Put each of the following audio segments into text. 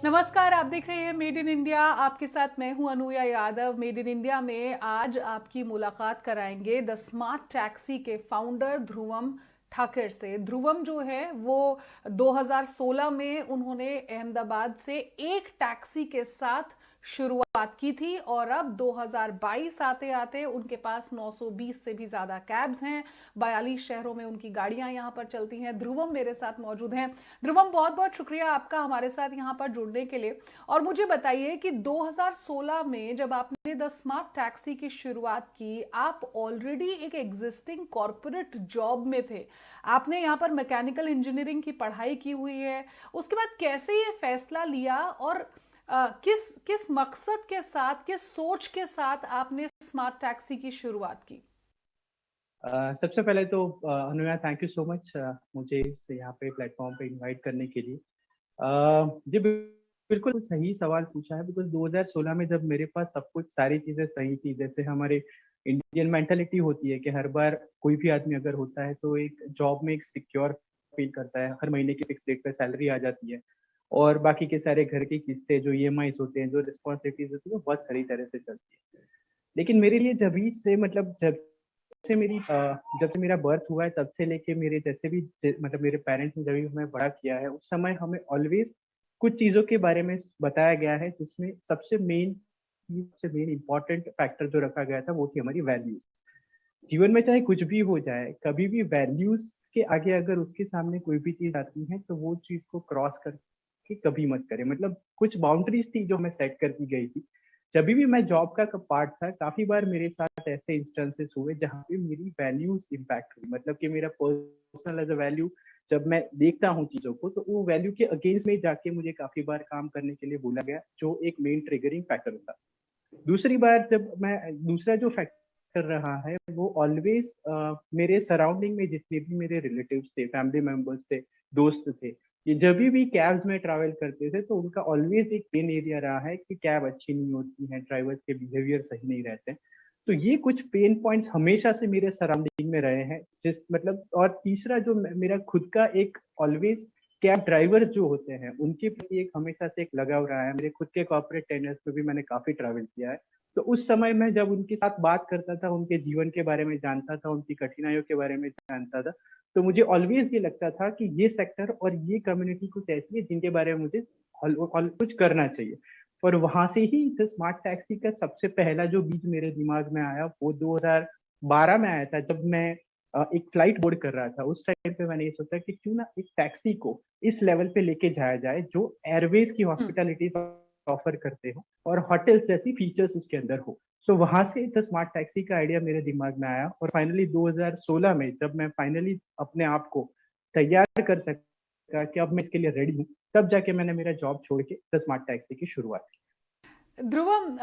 नमस्कार, आप देख रहे हैं मेड इन इंडिया। आपके साथ मैं हूं Anuya Yadav. Made in India में आज आपकी मुलाकात कराएंगे द स्मार्ट टैक्सी के फाउंडर ध्रुवम ठाकर से। ध्रुवम जो है वो 2016 में उन्होंने अहमदाबाद से एक टैक्सी के साथ शुरुआत की थी और अब 2022 आते आते उनके पास 920 से भी ज्यादा कैब्स हैं। 42 शहरों में उनकी गाड़ियां यहां पर चलती हैं। ध्रुवम मेरे साथ मौजूद हैं। ध्रुवम, बहुत बहुत शुक्रिया आपका हमारे साथ यहाँ पर जुड़ने के लिए। और मुझे बताइए कि 2016 में जब आपने द स्मार्ट टैक्सी की शुरुआत की, आप ऑलरेडी एक एग्जिस्टिंग कॉरपोरेट जॉब में थे। आपने यहाँ पर मैकेनिकल इंजीनियरिंग की पढ़ाई की हुई है। उसके बाद कैसे ये फैसला लिया और किस किस मकसद के साथ, किस सोच के साथ आपने स्मार्ट टैक्सी की शुरुआत की? सबसे पहले तो Anuya, thank you so much मुझे इस यहाँ पे प्लेटफॉर्म पे इनवाइट करने के लिए। जी बिल्कुल सही सवाल पूछा है, बिकॉज 2016 में जब मेरे पास सब कुछ सारी चीज़ें सही थी, जैसे हमारे इंडियन मेंटालिटी होती है कि हर बार कोई भी आदमी अगर होता है तो एक जॉब में एक सिक्योर फील करता है, हर महीने की फिक्स डेट पे सैलरी आ जाती है और बाकी के सारे घर की किस्तें, जो ईएमआईज होते हैं, जो रिस्पॉन्सिबिलिटीज होती है, वो बहुत सारी तरह से चलती है। लेकिन मेरे लिए जब से मतलब जब से मेरा बर्थ हुआ है तब से लेके मेरे जैसे भी मतलब मेरे पेरेंट्स ने जब भी हमें बड़ा किया है, उस समय हमें ऑलवेज कुछ चीजों के बारे में बताया गया है, जिसमें सबसे मेन इंपॉर्टेंट फैक्टर जो रखा गया था वो थी हमारी वैल्यूज। जीवन में चाहे कुछ भी हो जाए, कभी भी वैल्यूज के आगे अगर उसके सामने कोई भी चीज आती है तो वो चीज को क्रॉस करके कभी मत करें। मतलब कुछ बाउंड्रीज थी जो हमें सेट कर दी गई थी। जब भी मैं जॉब का पार्ट था, काफी बार मेरे साथ ऐसे इंस्टेंसेस हुए जहाँ पे मेरी वैल्यूज इम्पैक्ट हुई, मतलब कि मेरा पर्सनल एज अ वैल्यू जब मैं देखता हूँ चीजों को, तो वो वैल्यू के अगेंस्ट में जाके मुझे काफी बार काम करने के लिए बोला गया, जो एक मेन ट्रिगरिंग फैक्टर था। दूसरी बार जब मैं दूसरा जो फैक्टर रहा है वो ऑलवेज मेरे सराउंडिंग में जितने भी मेरे रिलेटिव्स थे, फैमिली मेंबर्स थे, दोस्त थे, ये जब भी कैब्स में ट्रैवल करते थे तो उनका ऑलवेज एक पेन एरिया रहा है कि कैब अच्छी नहीं होती है, ड्राइवर्स के बिहेवियर सही नहीं रहते। तो ये कुछ पेन पॉइंट्स हमेशा से मेरे सराउंडिंग में रहे हैं, जिस मतलब और तीसरा जो मेरा खुद का एक ऑलवेज कैब ड्राइवर जो होते हैं उनके प्रति एक हमेशा से एक लगाव रहा है। मेरे खुद के कॉर्पोरेट टेनर्स में भी मैंने काफी ट्रैवल किया है। तो उस समय मैं जब उनके साथ बात करता था, उनके जीवन के बारे में जानता था, उनकी कठिनाइयों के बारे में जानता था, तो मुझे ऑलवेज ये लगता था कि ये सेक्टर और ये कम्युनिटी कुछ ऐसी है जिनके बारे में मुझे कुछ करना चाहिए। और वहां से ही स्मार्ट टैक्सी का सबसे पहला जो बीज मेरे दिमाग में आया वो 2012 में आया था, जब मैं एक फ्लाइट बोर्ड कर रहा था। उस टाइम पे मैंने ये सोचा कि क्यों ना एक टैक्सी को इस लेवल पे लेके जाया जाए जो एयरवेज की हम्म। हॉस्पिटैलिटी ऑफर करते हो और होटल्स जैसी फीचर्स उसके अंदर हो। सो वहां से द स्मार्ट टैक्सी का आइडिया मेरे दिमाग में आया और फाइनली 2016 में जब मैं फाइनली अपने आप को तैयार कर सका कि अब मैं इसके लिए रेडी हूँ, तब जाके मैंने मेरा जॉब छोड़ के द स्मार्ट टैक्सी की शुरुआत की। ध्रुवम,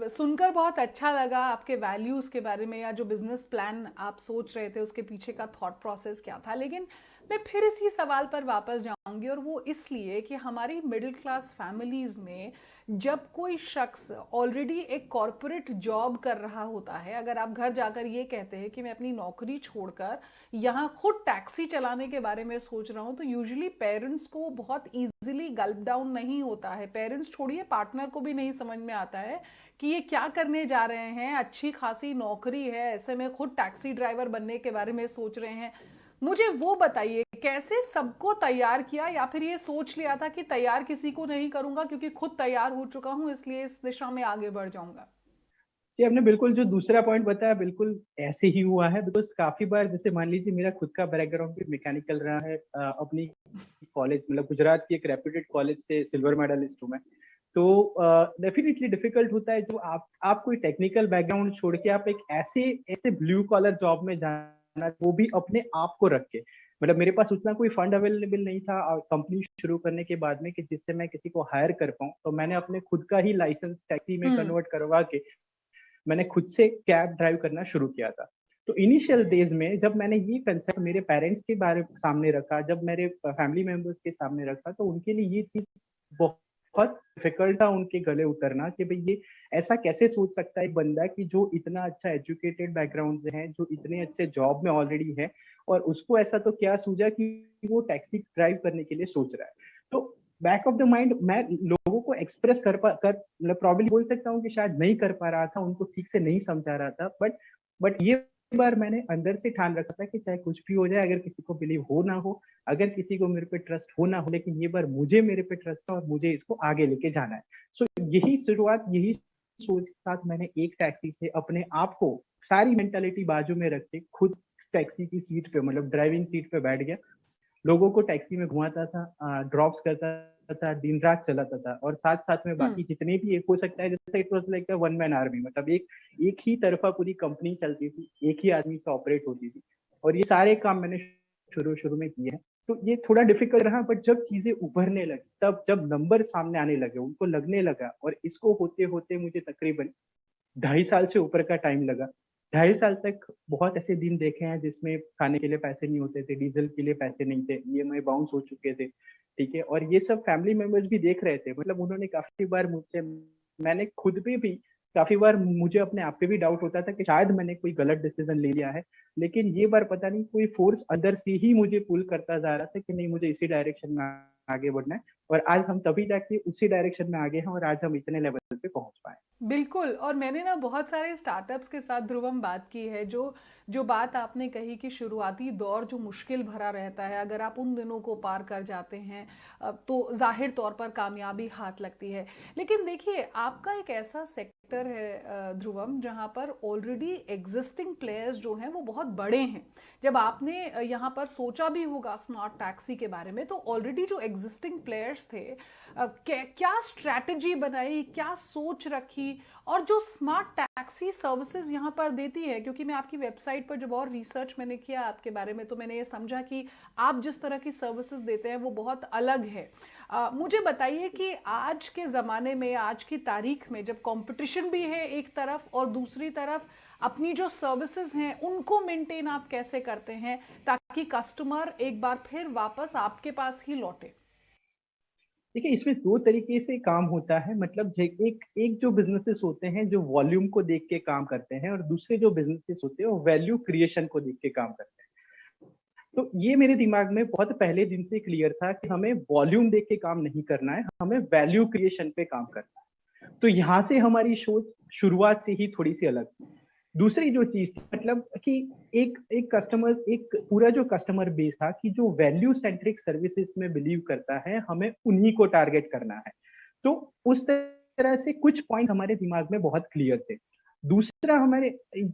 सुनकर बहुत अच्छा लगा आपके वैल्यूज़ के बारे में, या जो बिजनेस प्लान आप सोच रहे थे उसके पीछे का थॉट प्रोसेस क्या था। लेकिन मैं फिर इसी सवाल पर वापस जाऊंगी, और वो इसलिए कि हमारी मिडिल क्लास फैमिलीज़ में जब कोई शख्स ऑलरेडी एक कॉरपोरेट जॉब कर रहा होता है, अगर आप घर जाकर ये कहते हैं कि मैं अपनी नौकरी छोड़कर यहाँ खुद टैक्सी चलाने के बारे में सोच रहा हूँ, तो यूजुअली पेरेंट्स को बहुत इजीली गल्प डाउन नहीं होता है। पेरेंट्स छोड़िए, पार्टनर को भी नहीं समझ में आता है कि ये क्या करने जा रहे हैं। अच्छी खासी नौकरी है, ऐसे में खुद टैक्सी ड्राइवर बनने के बारे में सोच रहे हैं। मुझे वो बताइए, कैसे सबको तैयार किया, या फिर ये सोच लिया था कि तैयार किसी को नहीं करूंगा क्योंकि खुद तैयार हो चुका हूं, इसलिए इस दिशा में आगे बढ़ जाऊंगा? जी, आपने बिल्कुल जो दूसरा पॉइंट बताया बिल्कुल ऐसे ही हुआ है, बिकॉज काफी बार जैसे मान लीजिए मेरा खुद का बैकग्राउंड भी मैकेनिकल रहा है। अपनी कॉलेज मतलब गुजरात की एक रेप्यूटेड कॉलेज से सिल्वर मेडलिस्ट हूँ मैं। तो डेफिनेटली डिफिकल्ट होता है जो आप कोई टेक्निकल बैकग्राउंड छोड़ के आप एक ऐसे ऐसे ब्लू कॉलर जॉब में जाना, वो भी अपने आप को रख के। मतलब मेरे पास उतना कोई फंड अवेलेबल नहीं था कंपनी शुरू करने के बाद में कि जिससे मैं किसी को हायर कर पाऊँ, तो मैंने अपने खुद का ही लाइसेंस टैक्सी में हम्म। कन्वर्ट करवा के मैंने खुद से कैब ड्राइव करना शुरू किया था। तो इनिशियल डेज में जब मैंने ये कंसेप्ट मेरे पेरेंट्स के बारे सामने रखा, जब मेरे फैमिली मेंबर्स के सामने रखा, तो उनके लिए ये चीज बहुत डिफिकल्ट था उनके गले उतरना कि भाई ये ऐसा कैसे सोच सकता है एक बंदा कि जो इतना अच्छा एजुकेटेड बैकग्राउंड से है, जो इतने अच्छे जॉब में ऑलरेडी है, और उसको ऐसा तो क्या सूझा कि वो टैक्सी ड्राइव करने के लिए सोच रहा है। तो बैक ऑफ द माइंड मैं लोगों को एक्सप्रेस मतलब प्रॉब्लली बोल सकता हूँ कि शायद नहीं कर पा रहा था, उनको ठीक से नहीं समझा रहा था, बट ये बार मैंने अंदर से ठान रखा था कि चाहे कुछ भी हो जाए, अगर किसी को बिलीव हो ना हो, अगर किसी को मेरे पे ट्रस्ट हो ना हो, लेकिन ये बार मुझे मेरे पे ट्रस्ट है और मुझे इसको आगे लेके जाना है। सो यही शुरुआत, यही सोच के साथ मैंने एक टैक्सी से अपने आप को सारी मेंटालिटी बाजू में रख के खुद टैक्सी की सीट पे, मतलब ड्राइविंग सीट पे बैठ गया, लोगों को टैक्सी में घुमाता था, ड्रॉप्स करता था, दिन रात चलाता था, और साथ साथ में बाकी जितने भी, एक हो सकता है जैसे it was like a one man army, मतलब एक ही तरफा पूरी कंपनी चलती थी, एक ही आदमी से ऑपरेट होती थी, और ये सारे काम मैंने शुरू शुरू में किए हैं। तो ये थोड़ा डिफिकल्ट रहा, बट जब चीजें उभरने लगी, तब जब नंबर सामने आने लगे, उनको लगने लगा, और इसको होते होते मुझे तकरीबन 2.5 साल से ऊपर का टाइम लगा। 2.5 साल तक बहुत ऐसे दिन देखे हैं जिसमें खाने के लिए पैसे नहीं होते थे, डीजल के लिए पैसे नहीं थे, ईएमआई बाउंस हो चुके थे, ठीक है, और ये सब फैमिली मेंबर्स भी देख रहे थे, मतलब उन्होंने काफी बार मुझसे, मैंने खुद पे भी काफी बार मुझे अपने आप पे भी डाउट होता था कि शायद मैंने कोई गलत डिसीजन ले लिया है, लेकिन ये बार पता नहीं कोई फोर्स अंदर से ही मुझे पुल करता जा रहा था कि नहीं, मुझे इसी डायरेक्शन में आगे बढ़ना है, और आज हम तभी जाके उसी डायरेक्शन में आगे हैं, और आज हम इतने लेवल पे पहुंच पाए। बिल्कुल। और मैंने ना बहुत सारे स्टार्टअप्स के साथ ध्रुवम बात की है, जो जो बात आपने कही कि शुरुआती दौर जो मुश्किल भरा रहता है, अगर आप उन दिनों को पार कर जाते हैं तो जाहिर तौर पर कामयाबी हाथ लगती है। लेकिन देखिए, आपका एक ऐसा सेक्टर है ध्रुवम, जहाँ पर ऑलरेडी एग्जिस्टिंग प्लेयर्स जो हैं वो बहुत बड़े हैं। जब आपने यहाँ पर सोचा भी होगा स्मार्ट टैक्सी के बारे में, तो ऑलरेडी जो एग्जिस्टिंग प्लेयर्स थे, क्या स्ट्रैटेजी बनाई, क्या सोच रखी, और जो स्मार्ट टैक्सी सर्विसेज यहाँ पर देती है, क्योंकि मैं आपकी वेबसाइट पर जब और रिसर्च मैंने किया आपके बारे में, तो मैंने ये समझा कि आप जिस तरह की सर्विसेज देते हैं वो बहुत अलग है। मुझे बताइए कि आज के ज़माने में, आज की तारीख में, जब कंपटीशन भी है एक तरफ और दूसरी तरफ अपनी जो सर्विसेज हैं उनको मेंटेन आप कैसे करते हैं ताकि कस्टमर एक बार फिर वापस आपके पास ही लौटे? देखिए, इसमें 2 तरीके से काम होता है, मतलब एक एक जो बिज़नेसेस होते हैं जो वॉल्यूम को देख के काम करते हैं, और दूसरे जो बिज़नेसेस होते हैं वो वैल्यू क्रिएशन को देख के काम करते हैं। तो ये मेरे दिमाग में बहुत पहले दिन से क्लियर था कि हमें वॉल्यूम देख के काम नहीं करना है, हमें वैल्यू क्रिएशन पे काम करना है। तो यहाँ से हमारी सोच शुरुआत से ही थोड़ी-सी अलग थी। दूसरी जो चीज़ थी, मतलब कि एक एक कस्टमर, एक पूरा जो कस्टमर बेस था कि जो वैल्यू सेंट्रिक सर्विसेज में बिलीव करता है, हमें उन्हीं को टारगेट करना है। तो उस तरह से कुछ पॉइंट हमारे दिमाग में बहुत क्लियर थे। दूसरा, हमारे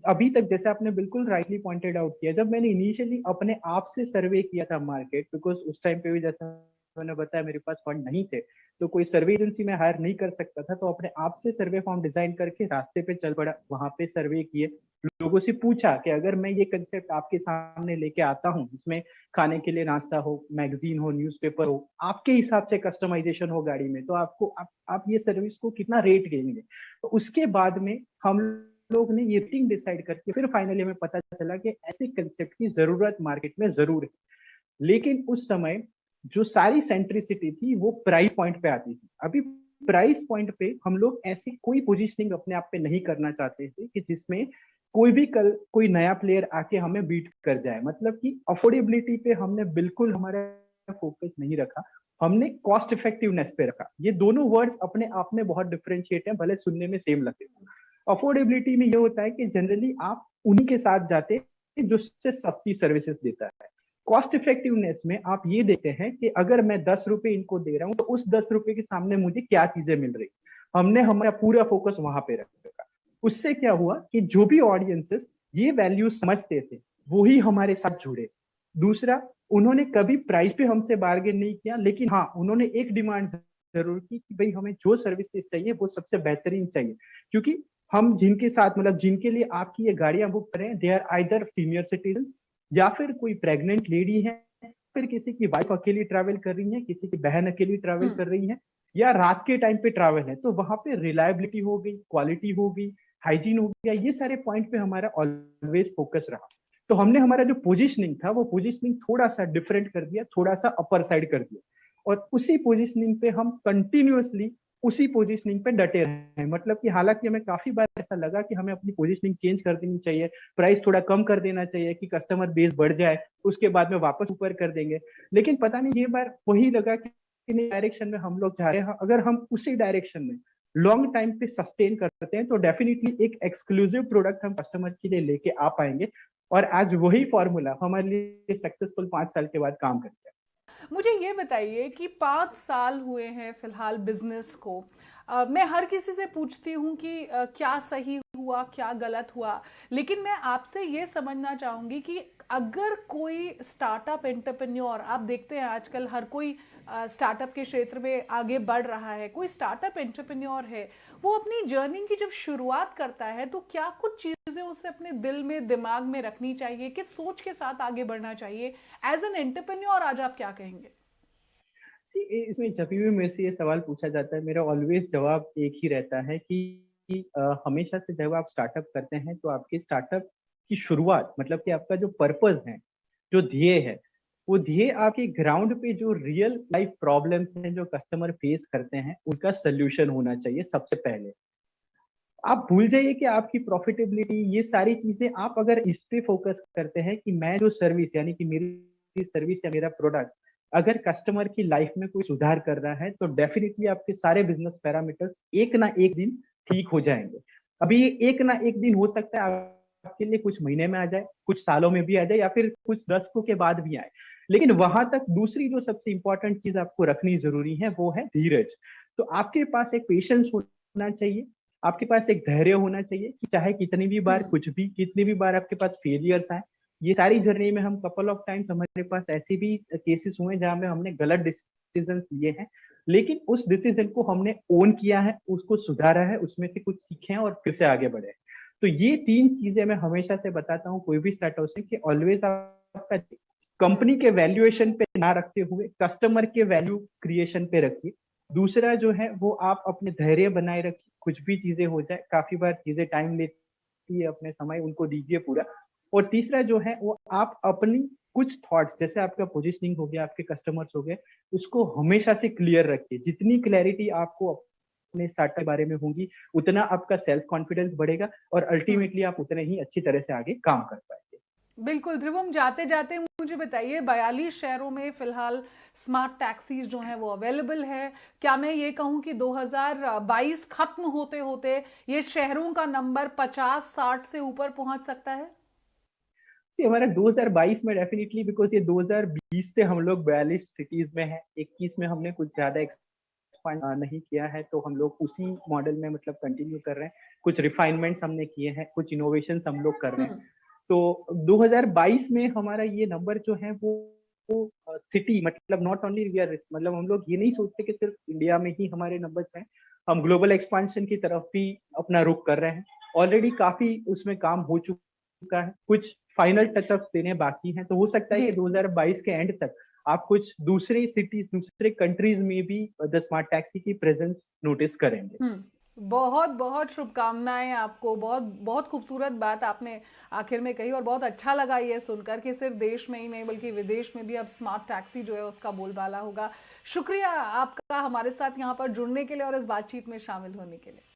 अभी तक, जैसे आपने बिल्कुल राइटली पॉइंटेड आउट किया, जब मैंने इनिशियली अपने आप से सर्वे किया था मार्केट, बिकॉज़ उस टाइम पे भी जैसा मैंने बताया मेरे पास फंड नहीं थे, तो कोई सर्वे एजेंसी में हायर नहीं कर सकता था, तो अपने आप से सर्वे फॉर्म डिजाइन करके रास्ते पे चल पड़ा, वहां पे सर्वे किए, लोगों से पूछा कि अगर मैं ये कंसेप्ट आपके सामने लेके आता हूँ, इसमें खाने के लिए नाश्ता हो, मैगजीन हो, न्यूज़पेपर हो, आपके हिसाब से कस्टमाइजेशन हो गाड़ी में, तो आप ये सर्विस को कितना रेट देंगे। तो उसके बाद में हम लोग ने ये रेटिंग डिसाइड करके फिर फाइनली हमें पता चला कि ऐसे कंसेप्ट की जरूरत मार्केट में जरूर है। लेकिन उस समय जो सारी सेंट्रिसिटी थी वो प्राइस पॉइंट पे आती थी। अभी प्राइस पॉइंट पे हम लोग ऐसी कोई पोजीशनिंग अपने आप पे नहीं करना चाहते थे कि जिसमें कोई भी कल कोई नया प्लेयर आके हमें बीट कर जाए, मतलब कि अफोर्डेबिलिटी पे हमने बिल्कुल हमारा फोकस नहीं रखा, हमने कॉस्ट इफेक्टिवनेस पे रखा। ये दोनों वर्ड्स अपने आप में बहुत डिफरेंशिएट हैं, भले सुनने में सेम लगते हो। अफोर्डेबिलिटी में ये होता है कि जनरली आप उन्हीं के साथ जाते हैं जो सबसे सस्ती सर्विसेज देता है। कॉस्ट इफेक्टिवनेस में आप ये देखते हैं कि अगर मैं 10 रुपए इनको दे रहा हूं तो उस 10 रुपए के सामने मुझे क्या चीजें मिल रही। हमने हमारा पूरा फोकस वहां पे रखा। उससे क्या हुआ कि जो भी ऑडियंसेस ये वैल्यू समझते थे वो ही हमारे साथ जुड़े। दूसरा, उन्होंने कभी प्राइस पे हमसे बार्गेन नहीं किया, लेकिन हाँ, उन्होंने एक डिमांड जरूर की कि भाई हमें जो सर्विसेज चाहिए वो सबसे बेहतरीन चाहिए, क्योंकि हम जिनके साथ, मतलब जिनके लिए आपकी ये गाड़ियां बुक करें, they are either senior citizen, या फिर कोई प्रेग्नेंट लेडी है, फिर किसी की वाइफ अकेली ट्रैवल कर रही है, किसी की बहन अकेली ट्रैवल कर रही है, या रात के टाइम पे ट्रैवल है, तो वहां पे रिलायबिलिटी हो गई, क्वालिटी हो गई, हाइजीन हो गया, ये सारे पॉइंट पे हमारा ऑलवेज फोकस रहा। तो हमने हमारा जो पोजिशनिंग था वो पोजिशनिंग थोड़ा सा डिफरेंट कर दिया, थोड़ा सा अपर साइड कर दिया, और उसी पोजिशनिंग पे हम कंटिन्यूअसली उसी पोजिशनिंग पे डटे रहे। मतलब कि हालांकि हमें काफी बार ऐसा लगा कि हमें अपनी पोजिशनिंग चेंज कर देनी चाहिए, प्राइस थोड़ा कम कर देना चाहिए कि कस्टमर बेस बढ़ जाए, उसके बाद में वापस ऊपर कर देंगे, लेकिन पता नहीं ये बार वही लगा कि डायरेक्शन में हम लोग जा रहे हैं, अगर हम उसी डायरेक्शन में लॉन्ग टाइम पे सस्टेन करते हैं तो डेफिनेटली एक एक्सक्लूसिव प्रोडक्ट हम कस्टमर के लिए लेके आ पाएंगे। और आज वही फॉर्मूला हमारे लिए सक्सेसफुल 5 साल के बाद काम करता है। मुझे ये बताइए कि 5 साल हुए हैं फिलहाल बिजनेस को। मैं हर किसी से पूछती हूँ कि क्या सही हुआ क्या गलत हुआ, लेकिन मैं आपसे ये समझना चाहूँगी कि अगर कोई स्टार्टअप एंटरप्रेन्योर, आप देखते हैं आजकल हर कोई स्टार्टअप के क्षेत्र में आगे बढ़ रहा है, कोई स्टार्टअप एंटरप्रेन्योर है, वो अपनी जर्नी की जब शुरुआत करता है तो क्या कुछ चीज़ें उसे अपने दिल में दिमाग में रखनी चाहिए, किस सोच के साथ आगे बढ़ना चाहिए? एज एन एंटरप्रेन्योर आज आप क्या कहेंगे? जी, इसमें जब भी मेरे से ये सवाल पूछा जाता है, मेरा ऑलवेज जवाब एक ही रहता है कि हमेशा से जब आप स्टार्टअप करते हैं तो आपके स्टार्टअप की शुरुआत मतलब कि आपका जो पर्पस है, जो ध्येय है, वो ध्येय आपके ग्राउंड पे जो रियल लाइफ प्रॉब्लम्स हैं, जो कस्टमर फेस करते हैं, उनका सॉल्यूशन होना चाहिए सबसे पहले। आप भूल जाइए कि आपकी प्रॉफिटेबिलिटी, ये सारी चीजें आप अगर इस पे फोकस करते हैं कि मैं जो सर्विस यानी कि मेरी सर्विस या मेरा प्रोडक्ट अगर कस्टमर की लाइफ में कोई सुधार कर रहा है तो डेफिनेटली आपके सारे बिजनेस पैरामीटर्स एक ना एक दिन ठीक हो जाएंगे। अभी ये एक ना एक दिन हो सकता है आपके लिए कुछ महीने में आ जाए, कुछ सालों में भी आ जाए या फिर कुछ दशकों के बाद भी आए। लेकिन वहां तक दूसरी जो सबसे इंपॉर्टेंट चीज आपको रखनी जरूरी है वो है धीरज। तो आपके पास एक पेशेंस होना चाहिए, आपके पास एक धैर्य होना चाहिए कि चाहे कितनी भी बार हम्म। कुछ भी कितनी भी बार आपके पास फेलियर्स आए। ये सारी जर्नी में हम कपल ऑफ टाइम्स हमारे पास ऐसे भी केसेस हुए जहां में हमने गलत डिसीजंस लिए हैं, लेकिन उस डिसीजन को हमने ओन किया है, उसको सुधारा है, उसमें से कुछ सीखे हैं और फिर से आगे बढ़े। तो ये 3 चीजें मैं हमेशा से बताता हूँ कोई भी स्टार्टअप से कि ऑलवेज आपका कंपनी के वैल्यूएशन पे ना रखते हुए कस्टमर के वैल्यू क्रिएशन पे रखिए। दूसरा जो है वो आप अपने धैर्य बनाए रखिए, कुछ भी चीजें हो जाए, काफी बार चीजें टाइम लेती है, अपने समय उनको दीजिए पूरा। और तीसरा जो है वो आप अपनी कुछ थॉट्स, जैसे आपका पोजीशनिंग हो गया, आपके कस्टमर्स हो गए, उसको हमेशा से क्लियर रखिए। जितनी क्लैरिटी आपको अपने स्टार्टअप के बारे में होगी, उतना आपका सेल्फ कॉन्फिडेंस बढ़ेगा और हम्म। अल्टीमेटली आप उतने ही अच्छी तरह से आगे काम कर पाएंगे। बिल्कुल ध्रुवम, जाते जाते मुझे बताइए 42 शहरों में फिलहाल स्मार्ट टैक्सीज जो हैं वो अवेलेबल है। क्या मैं ये कहूँ कि 2022 खत्म होते होते ये शहरों का नंबर 50-60 से ऊपर पहुंच सकता है? सी हमारा 2022 में डेफिनेटली, बिकॉज ये 2020 से हम लोग 42 सिटीज में है, 21 में हमने कुछ ज्यादा एक्सपांड नहीं किया है, तो हम लोग उसी मॉडल में मतलब कंटिन्यू कर रहे हैं। कुछ रिफाइनमेंट्स हमने किए हैं, कुछ इनोवेशंस हम लोग कर रहे हैं। हम्म। तो 2022 में हमारा ये नंबर जो है वो सिटी मतलब नॉट ओनली वी आर, मतलब हम लोग ये नहीं सोचते कि सिर्फ इंडिया में ही हमारे नंबर्स हैं, हम ग्लोबल एक्सपांशन की तरफ भी अपना रुख कर रहे हैं। ऑलरेडी काफी उसमें काम हो चुका है, कुछ फाइनल टचअप्स देने बाकी हैं, तो हो सकता है जी। कि 2022 के एंड तक आप कुछ दूसरे सिटीज, दूसरे कंट्रीज में भी द स्मार्ट टैक्सी की प्रेजेंस नोटिस करेंगे। बहुत बहुत शुभकामनाएं आपको। बहुत बहुत खूबसूरत बात आपने आखिर में कही और बहुत अच्छा लगा ये सुनकर कि सिर्फ देश में ही नहीं बल्कि विदेश में भी अब स्मार्ट टैक्सी जो है उसका बोलबाला होगा। शुक्रिया आपका हमारे साथ यहाँ पर जुड़ने के लिए और इस बातचीत में शामिल होने के लिए।